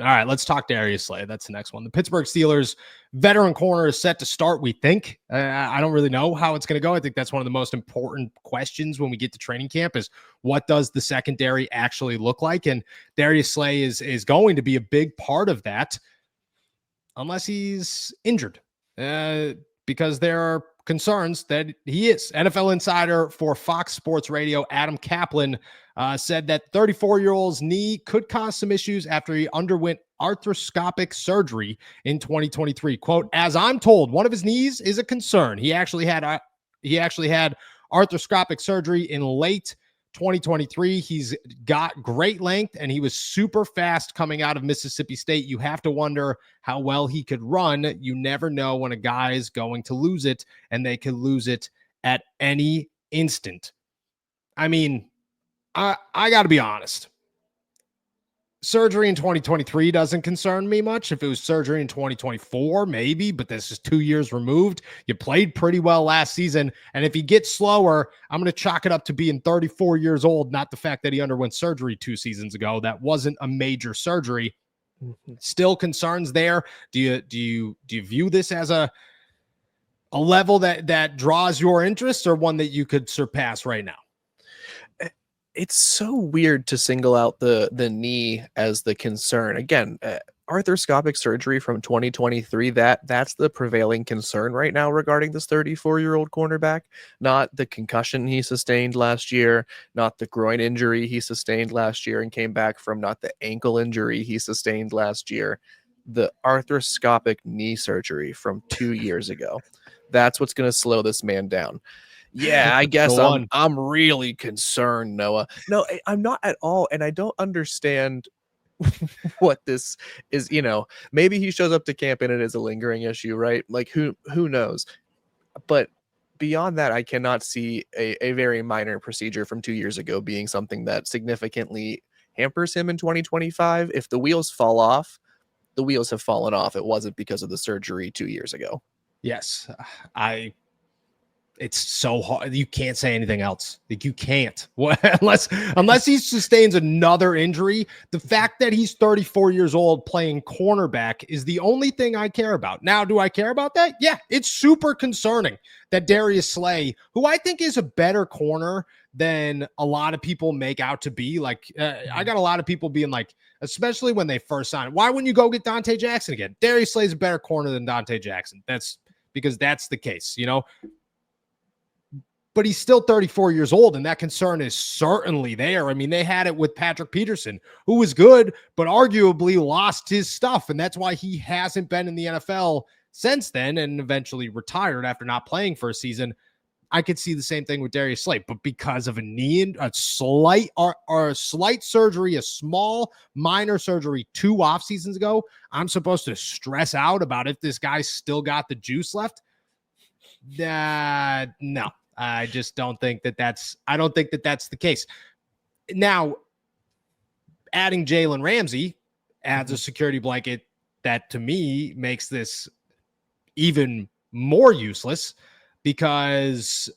All right, let's talk Darius Slay. That's the next one. The Pittsburgh Steelers veteran corner is set to start, we think. I don't really know how it's going to go. I think that's one of the most important questions when we get to training camp is what does the secondary actually look like? And Darius Slay is going to be a big part of that unless he's injured because there are concerns that he is. NFL insider for Fox Sports Radio, Adam Kaplan, said that 34-year-old's knee could cause some issues after he underwent arthroscopic surgery in 2023. Quote, as I'm told, one of his knees is a concern. He actually had arthroscopic surgery in late 2023. He's got great length and he was super fast coming out of Mississippi State. You have to wonder how well he could run. You never know when a guy is going to lose it, and they could lose it at any instant. I mean, I got to be honest. Surgery in 2023 doesn't concern me much. If it was surgery in 2024, maybe, but this is 2 years removed. You played pretty well last season. And if he gets slower, I'm going to chalk it up to being 34 years old, not the fact that he underwent surgery 2 seasons ago. That wasn't a major surgery. Still concerns there. Do you view this as a level that draws your interest, or one that you could surpass right now? It's so weird to single out the knee as the concern. Again, arthroscopic surgery from 2023, that's the prevailing concern right now regarding this 34-year-old cornerback, not the concussion he sustained last year, not the groin injury he sustained last year and came back from, not the ankle injury he sustained last year, the arthroscopic knee surgery from 2 years ago. That's what's going to slow this man down. Yeah, I guess I'm really concerned, Noah. No, I'm not at all. And I don't understand what this is. You know, maybe he shows up to camp and it is a lingering issue, right? Like who knows? But beyond that, I cannot see a very minor procedure from 2 years ago being something that significantly hampers him in 2025. If the wheels fall off, the wheels have fallen off. It wasn't because of the surgery 2 years ago. Yes, it's so hard. You can't say anything else. Like you can't, unless he sustains another injury. The fact that he's 34 years old playing cornerback is the only thing I care about. Now, do I care about that? Yeah, it's super concerning that Darius Slay, who I think is a better corner than a lot of people make out to be. Like I got a lot of people being like, especially when they first signed, why wouldn't you go get Dante Jackson again? Darius Slay is a better corner than Dante Jackson. That's because that's the case, you know. But he's still 34 years old, and that concern is certainly there. I mean, they had it with Patrick Peterson, who was good, but arguably lost his stuff, and that's why he hasn't been in the NFL since then and eventually retired after not playing for a season. I could see the same thing with Darius Slay, but because of a slight surgery, a small minor surgery 2 off seasons ago, I'm supposed to stress out about if this guy's still got the juice left. No. I just don't think that's the case. Now, adding Jalen Ramsey adds a security blanket that to me makes this even more useless because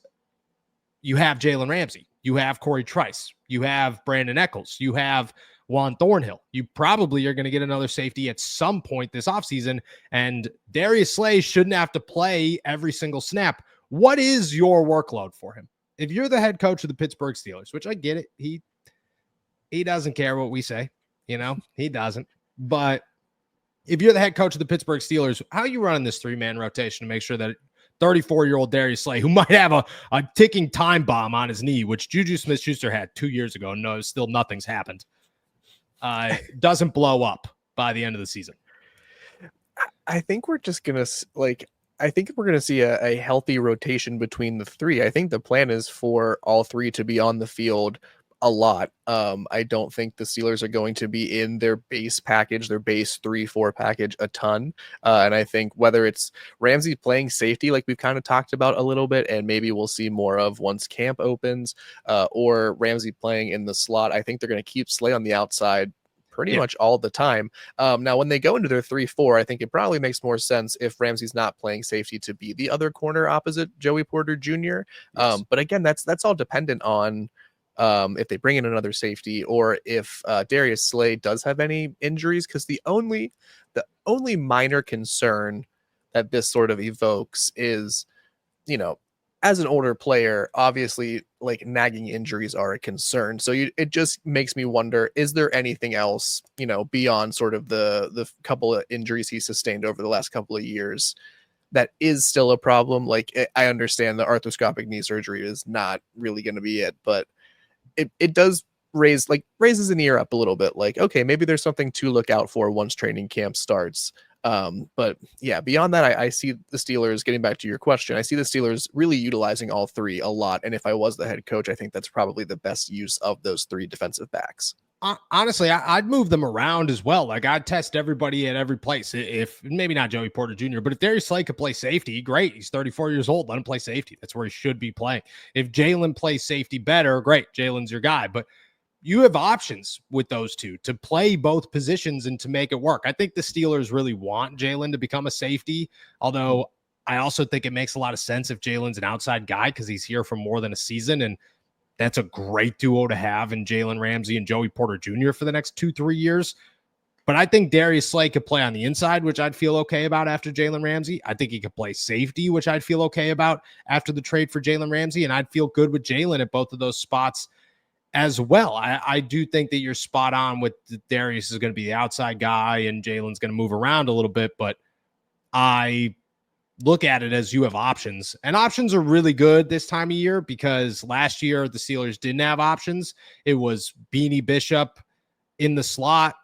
you have Jalen Ramsey, you have Corey Trice, you have Brandon Echols, you have Juan Thornhill. You probably are going to get another safety at some point this offseason, and Darius Slay shouldn't have to play every single snap. What is your workload for him? If you're the head coach of the Pittsburgh Steelers, which I get it, he doesn't care what we say, you know, he doesn't. But if you're the head coach of the Pittsburgh Steelers, how are you running this 3-man rotation to make sure that 34-year-old Darius Slay, who might have a ticking time bomb on his knee, which Juju Smith-Schuster had 2 years ago, no, still nothing's happened, doesn't blow up by the end of the season? I think we're just going to I think we're going to see a healthy rotation between the three. I think the plan is for all three to be on the field a lot. I don't think the Steelers are going to be in their base package, their base 3-4 package a ton. And I think whether it's Ramsey playing safety, like we've kind of talked about a little bit, and maybe we'll see more of once camp opens, or Ramsey playing in the slot, I think they're going to keep Slay on the outside pretty much all the time. Now, when they go into their 3-4, I think it probably makes more sense if Ramsey's not playing safety to be the other corner opposite Joey Porter Jr. Yes. But again, that's all dependent on if they bring in another safety, or if Darius Slay does have any injuries, because the only minor concern that this sort of evokes is, as an older player, obviously like nagging injuries are a concern. So it just makes me wonder, is there anything else, beyond sort of the couple of injuries he sustained over the last couple of years that is still a problem? Like, I understand the arthroscopic knee surgery is not really going to be it, but it does raises an ear up a little bit. Like, okay, maybe there's something to look out for once training camp starts. But yeah, beyond that, I see the Steelers, getting back to your question, I see the Steelers really utilizing all three a lot. And if I was the head coach, I think that's probably the best use of those three defensive backs. Honestly, I'd move them around as well. Like, I'd test everybody at every place. If maybe not Joey Porter Jr., but if Darius Slay could play safety, great. He's 34 years old. Let him play safety. That's where he should be playing. If Jalen plays safety better, great. Jalen's your guy. But you have options with those two to play both positions and to make it work. I think the Steelers really want Jalen to become a safety, although I also think it makes a lot of sense if Jalen's an outside guy because he's here for more than a season, and that's a great duo to have in Jalen Ramsey and Joey Porter Jr. for the next 2-3 years. But I think Darius Slay could play on the inside, which I'd feel okay about after Jalen Ramsey. I think he could play safety, which I'd feel okay about after the trade for Jalen Ramsey. And I'd feel good with Jalen at both of those spots as well. I do think that you're spot on with Darius is going to be the outside guy and Jalen's going to move around a little bit, but I look at it as you have options, and options are really good this time of year because last year the Steelers didn't have options. It was Beanie Bishop in the slot,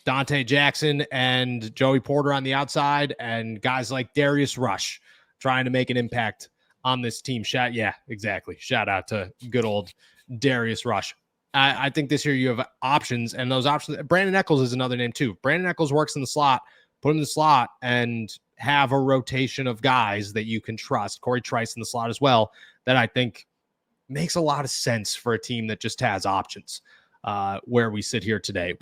Dante Jackson and Joey Porter on the outside, and guys like Darius Rush trying to make an impact on this team. Yeah, exactly. Shout out to good old Darius Rush. I think this year you have options, and those options, Brandon Echols is another name too. Brandon Echols works in the slot, put him in the slot and have a rotation of guys that you can trust. Corey Trice in the slot as well, that I think makes a lot of sense for a team that just has options where we sit here today.